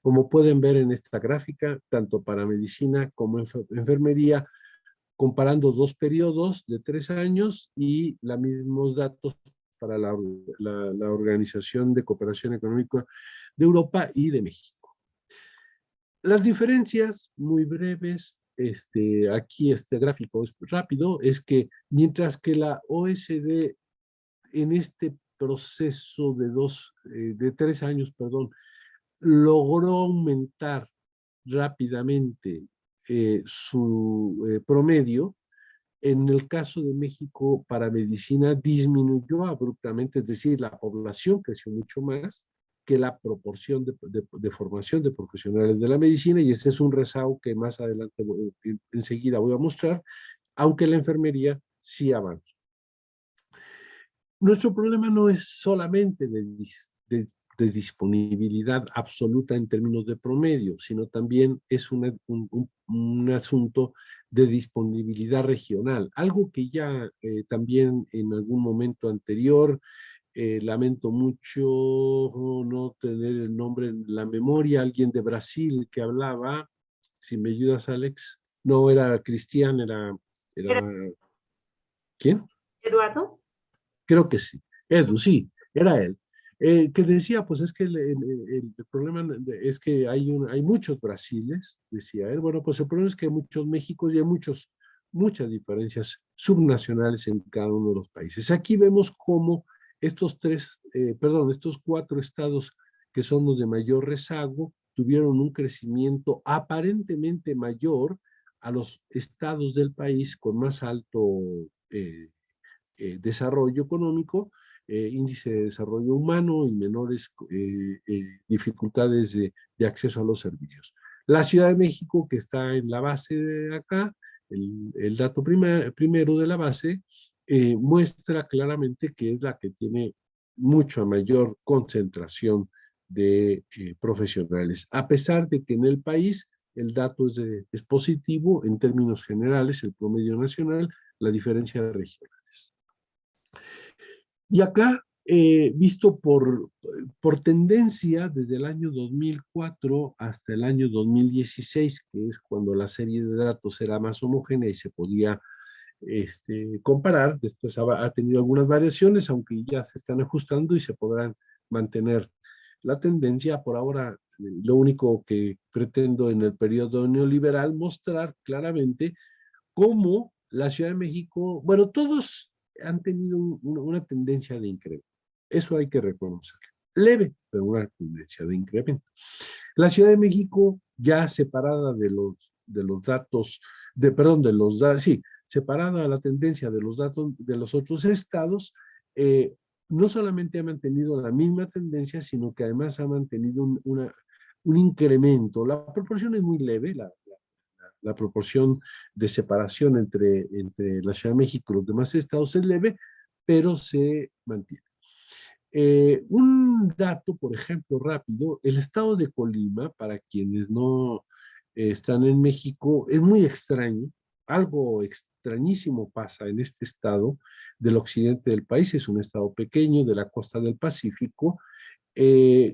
Como pueden ver en esta gráfica, tanto para medicina como enfermería, comparando dos periodos de 3 años y los mismos datos para la Organización de Cooperación Económica de Europa y de México. Las diferencias, muy breves, aquí este gráfico es rápido, es que mientras que la OSD en este proceso de 3 años, perdón, logró aumentar rápidamente su promedio, en el caso de México, para medicina disminuyó abruptamente, es decir, la población creció mucho más que la proporción de formación de profesionales de la medicina, y ese es un rezago que más adelante, enseguida voy a mostrar, aunque la enfermería sí avanza. Nuestro problema no es solamente de disponibilidad absoluta en términos de promedio, sino también es un asunto de disponibilidad regional, algo que ya también en algún momento anterior, lamento mucho no tener el nombre en la memoria, alguien de Brasil que hablaba, si me ayudas Alex, no era Cristian, era ¿quién? Eduardo. Creo que sí, Edu, sí, era él. Que decía, pues es que el problema es que hay muchos Brasiles, decía él. Bueno, pues el problema es que hay muchos Méxicos y hay muchas diferencias subnacionales en cada uno de los países. Aquí vemos cómo estos 4 estados que son los de mayor rezago tuvieron un crecimiento aparentemente mayor a los estados del país con más alto desarrollo económico, índice de desarrollo humano y menores dificultades de acceso a los servicios. La Ciudad de México, que está en la base de acá, el dato primero de la base, muestra claramente que es la que tiene mucha mayor concentración de profesionales, a pesar de que en el país el dato es positivo en términos generales, el promedio nacional, la diferencia regional. Y acá, visto por tendencia, desde el año 2004 hasta el año 2016, que es cuando la serie de datos era más homogénea y se podía comparar, después ha tenido algunas variaciones, aunque ya se están ajustando y se podrán mantener la tendencia. Por ahora, lo único que pretendo en el periodo neoliberal mostrar claramente cómo la Ciudad de México, bueno, todos han tenido una tendencia de incremento. Eso hay que reconocer. Leve, pero una tendencia de incremento. La Ciudad de México, ya separada de los datos, sí, separada la tendencia de los datos de los otros estados, no solamente ha mantenido la misma tendencia, sino que además ha mantenido un incremento. La proporción es muy leve, la proporción de separación entre la Ciudad de México y los demás estados es leve, pero se mantiene. Un dato, por ejemplo, rápido, el estado de Colima, para quienes no están en México, es muy extraño. Algo extrañísimo pasa en este estado del occidente del país. Es un estado pequeño de la costa del Pacífico.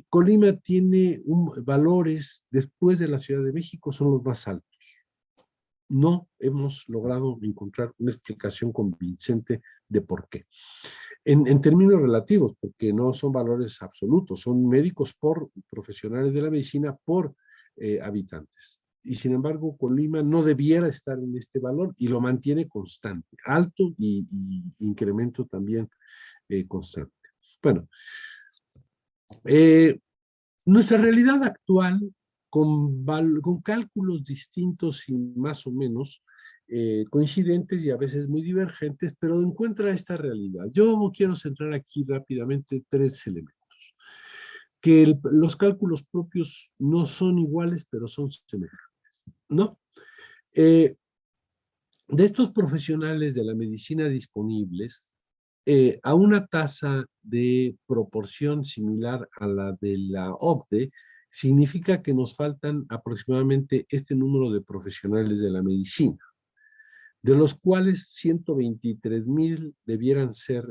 Colima tiene valores, después de la Ciudad de México, son los más altos. No hemos logrado encontrar una explicación convincente de por qué. En términos relativos, porque no son valores absolutos, son médicos por profesionales de la medicina por habitantes. Y sin embargo, Colima no debiera estar en este valor y lo mantiene constante, alto y incremento también constante. Bueno, nuestra realidad actual, con cálculos distintos y más o menos coincidentes y a veces muy divergentes, pero encuentra esta realidad. Yo quiero centrar aquí rápidamente 3 elementos. Que los cálculos propios no son iguales, pero son semejantes, ¿no? De estos profesionales de la medicina disponibles, a una tasa de proporción similar a la de la OCDE, significa que nos faltan aproximadamente este número de profesionales de la medicina, de los cuales 123,000 debieran ser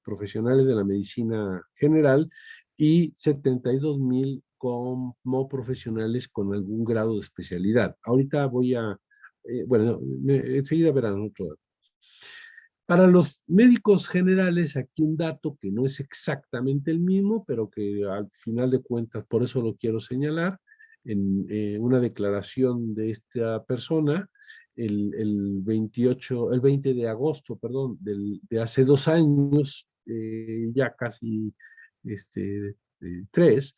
profesionales de la medicina general y 72,000 como profesionales con algún grado de especialidad. Ahorita bueno, enseguida verán otro dato. Para los médicos generales, aquí un dato que no es exactamente el mismo, pero que al final de cuentas, por eso lo quiero señalar, en una declaración de esta persona, el 20 de agosto, perdón, de hace 2 años, ya casi 3,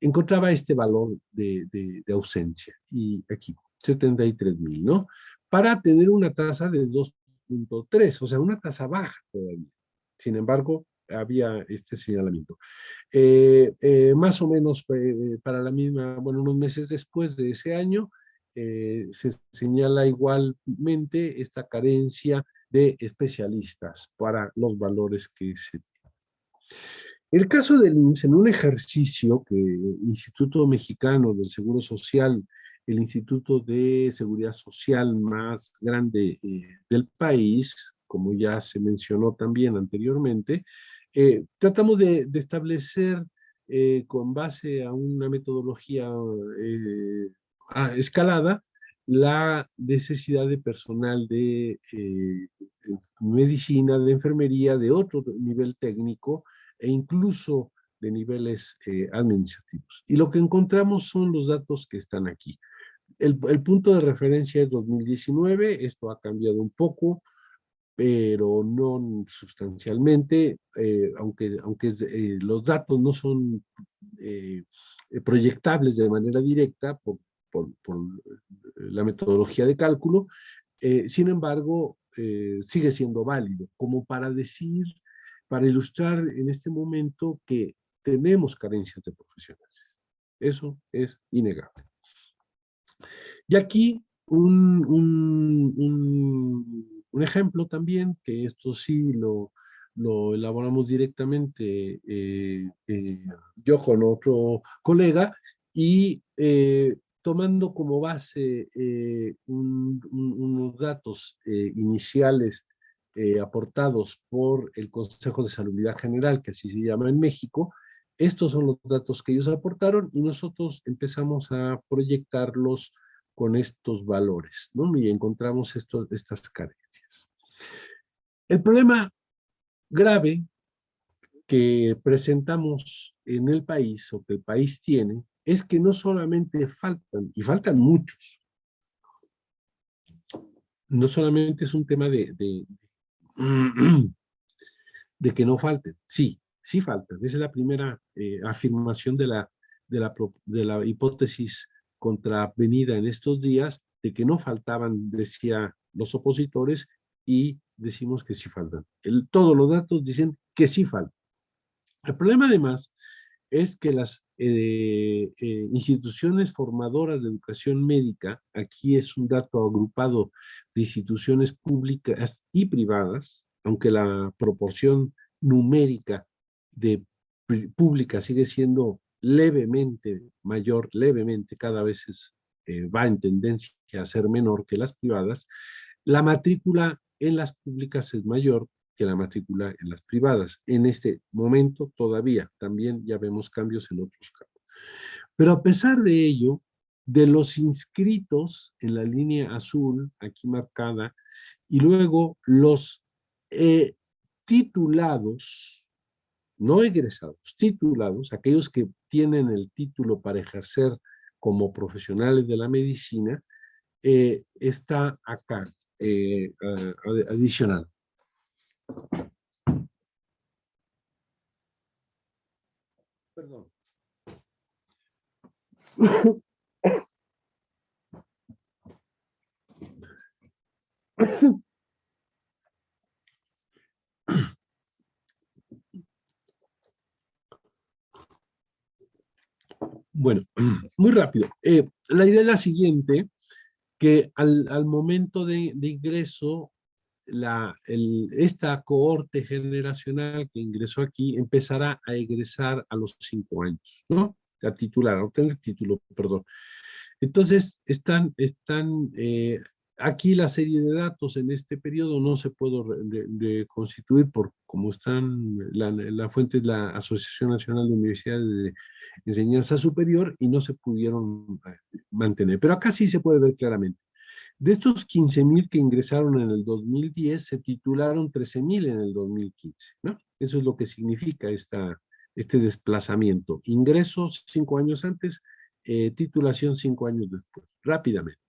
encontraba este valor de ausencia, y aquí, 73,000, ¿no? Para tener una tasa de 2,3, o sea, una tasa baja todavía. Sin embargo, había este señalamiento. Más o menos para la misma, bueno, unos meses después de ese año, se señala igualmente esta carencia de especialistas para los valores que se tienen. El caso del IMSS, en un ejercicio que el Instituto Mexicano del Seguro Social, el Instituto de Seguridad Social más grande del país, como ya se mencionó también anteriormente, tratamos de establecer con base a una metodología escalada la necesidad de personal de medicina, de enfermería, de otro nivel técnico, e incluso de niveles administrativos. Y lo que encontramos son los datos que están aquí. El punto de referencia es 2019, esto ha cambiado un poco, pero no sustancialmente, aunque los datos no son proyectables de manera directa por la metodología de cálculo, sin embargo, sigue siendo válido, como para decir, para ilustrar en este momento que tenemos carencias de profesionales. Eso es innegable. Y aquí un ejemplo también, que esto sí lo elaboramos directamente yo con otro colega, y tomando como base unos datos iniciales aportados por el Consejo de Salubridad General, que así se llama en México. Estos son los datos que ellos aportaron y nosotros empezamos a proyectarlos con estos valores, ¿no? Y encontramos estas carencias. El problema grave que presentamos en el país, o que el país tiene, es que no solamente faltan, y faltan muchos, no solamente es un tema de que no falten, sí faltan. Esa es la primera afirmación de la hipótesis contravenida en estos días, de que no faltaban, decía los opositores, y decimos que sí faltan. Todos los datos dicen que sí faltan. El problema además es que las instituciones formadoras de educación médica, aquí es un dato agrupado de instituciones públicas y privadas, aunque la proporción numérica de pública sigue siendo levemente mayor, levemente cada vez va en tendencia a ser menor que las privadas, la matrícula en las públicas es mayor que la matrícula en las privadas. En este momento todavía, también ya vemos cambios en otros campos. Pero a pesar de ello, de los inscritos en la línea azul, aquí marcada, y luego los titulados, no egresados, titulados, aquellos que tienen el título para ejercer como profesionales de la medicina, está acá, adicional. Perdón. Bueno, muy rápido. La idea es la siguiente, que al momento de ingreso, esta cohorte generacional que ingresó aquí empezará a egresar a los 5 años, ¿no? A titular, a obtener título, perdón. Entonces, están aquí la serie de datos en este periodo no se puede constituir por como están, la fuente es la Asociación Nacional de Universidades de Enseñanza Superior y no se pudieron mantener. Pero acá sí se puede ver claramente. De estos 15,000 que ingresaron en el 2010, se titularon 13,000 en el 2015, ¿no? Eso es lo que significa este desplazamiento. Ingresos 5 años antes, titulación 5 años después, rápidamente.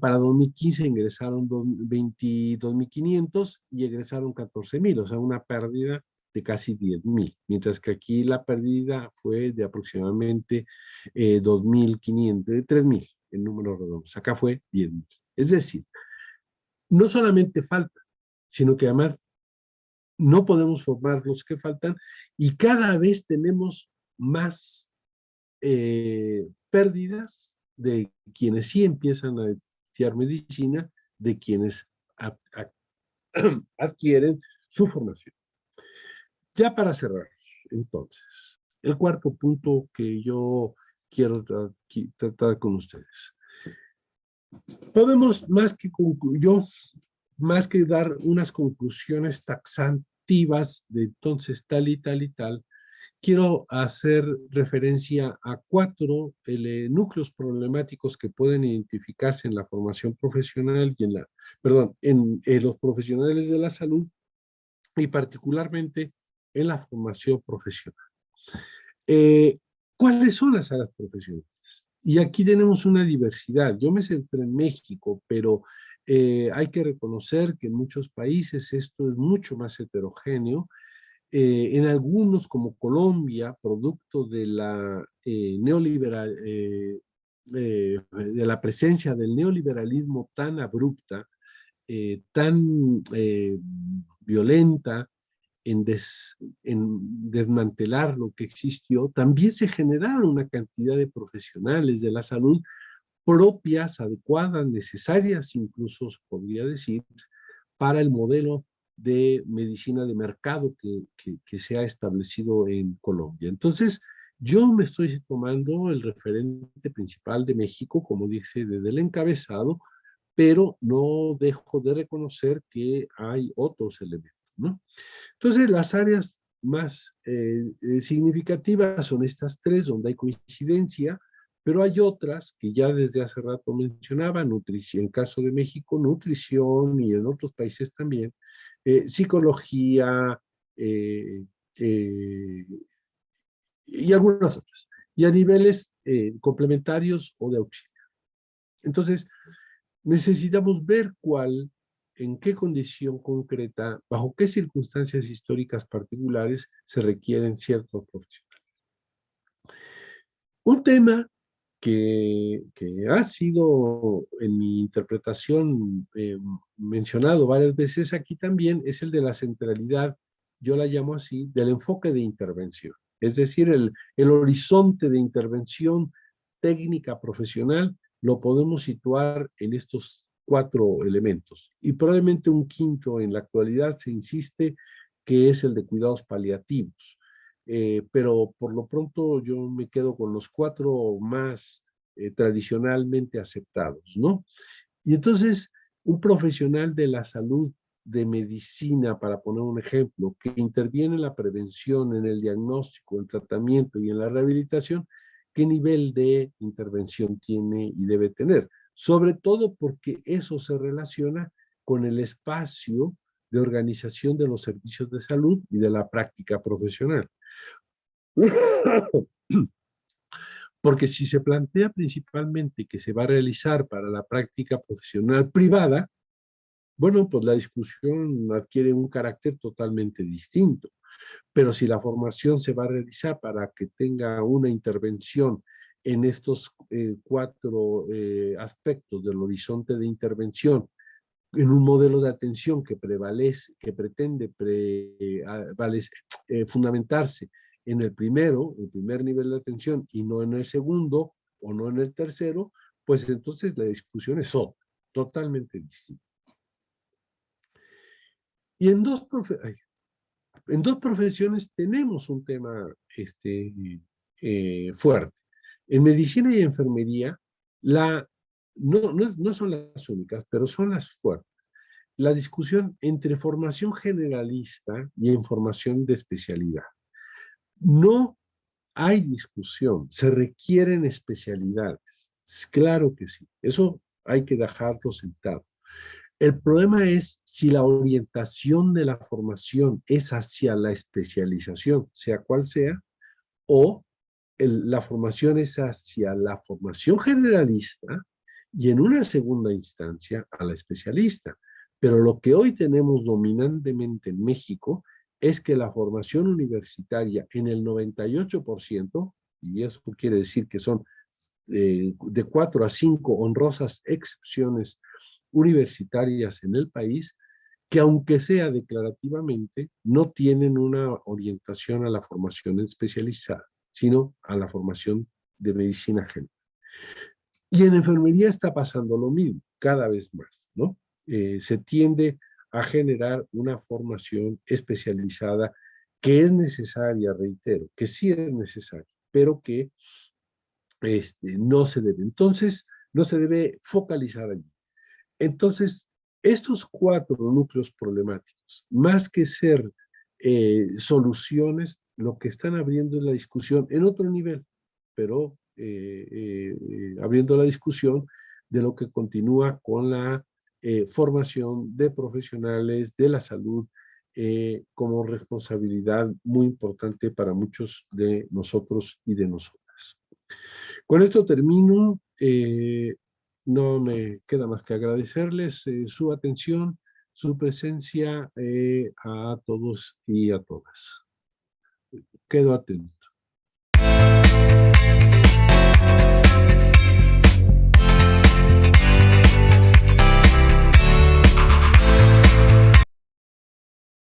Para 2015 ingresaron 22,500 y egresaron 14,000, o sea, una pérdida de casi 10,000, mientras que aquí la pérdida fue de aproximadamente 2,500, de 3,000 en números redondos. Acá fue 10,000. Es decir, no solamente falta, sino que además no podemos formar los que faltan y cada vez tenemos más pérdidas de quienes sí empiezan a estudiar medicina, de quienes adquieren su formación. Ya para cerrar, entonces, el cuarto punto que yo quiero tratar con ustedes. Podemos, más que dar unas conclusiones taxativas de entonces tal y tal y tal, quiero hacer referencia a 4 núcleos problemáticos que pueden identificarse en la formación profesional y en los profesionales de la salud, y particularmente en la formación profesional. ¿Cuáles son las áreas profesionales? Y aquí tenemos una diversidad. Yo me centré en México, pero hay que reconocer que en muchos países esto es mucho más heterogéneo. En algunos, como Colombia, producto de la de la presencia del neoliberalismo tan abrupta, tan violenta, en desmantelar lo que existió, también se generaron una cantidad de profesionales de la salud propias, adecuadas, necesarias, incluso podría decir, para el modelo de medicina de mercado que se ha establecido en Colombia. Entonces, yo me estoy tomando el referente principal de México, como dice, desde el encabezado, pero no dejo de reconocer que hay otros elementos, ¿no? Entonces, las áreas más significativas son estas tres, donde hay coincidencia, pero hay otras que ya desde hace rato mencionaba, nutrición, en el caso de México, nutrición y en otros países también, psicología eh, eh, y algunas otras, y a niveles complementarios o de auxilio. Entonces, necesitamos ver en qué condición concreta, bajo qué circunstancias históricas particulares se requieren ciertos profesionales. Un tema que ha sido en mi interpretación mencionado varias veces aquí también es el de la centralidad, yo la llamo así, del enfoque de intervención. Es decir, el horizonte de intervención técnica profesional lo podemos situar en estos cuatro elementos. Y probablemente un quinto en la actualidad se insiste que es el de cuidados paliativos. Pero por lo pronto yo me quedo con los cuatro más tradicionalmente aceptados, ¿no? Y entonces, un profesional de la salud, de medicina, para poner un ejemplo, que interviene en la prevención, en el diagnóstico, en el tratamiento y en la rehabilitación, ¿qué nivel de intervención tiene y debe tener? Sobre todo porque eso se relaciona con el espacio de organización de los servicios de salud y de la práctica profesional. Porque si se plantea principalmente que se va a realizar para la práctica profesional privada, bueno, pues la discusión adquiere un carácter totalmente distinto. Pero si la formación se va a realizar para que tenga una intervención en estos cuatro aspectos del horizonte de intervención, en un modelo de atención que prevalece, que pretende fundamentarse en el primero, el primer nivel de atención, y no en el segundo o no en el tercero, pues entonces la discusión es otra, totalmente distinta. Y en dos profesiones tenemos un tema fuerte. En medicina y enfermería, no son las únicas, pero son las fuertes. La discusión entre formación generalista y en formación de especialidad. No hay discusión, se requieren especialidades. Claro que sí, eso hay que dejarlo sentado. El problema es si la orientación de la formación es hacia la especialización, sea cual sea, o la formación es hacia la formación generalista y en una segunda instancia a la especialista. Pero lo que hoy tenemos dominantemente en México es que la formación universitaria en el 98%, y eso quiere decir que son de 4 a 5 honrosas excepciones universitarias en el país, que aunque sea declarativamente, no tienen una orientación a la formación especializada, sino a la formación de medicina general. Y en enfermería está pasando lo mismo, cada vez más, ¿no? Se tiende a generar una formación especializada que es necesaria, reitero, que sí es necesaria, pero que no se debe. Entonces, no se debe focalizar allí. Entonces, estos cuatro núcleos problemáticos, más que ser soluciones, lo que están abriendo es la discusión en otro nivel, pero abriendo la discusión de lo que continúa con la formación de profesionales de la salud como responsabilidad muy importante para muchos de nosotros y de nosotras. Con esto termino. No me queda más que agradecerles su atención, su presencia a todos y a todas. Quedo atento.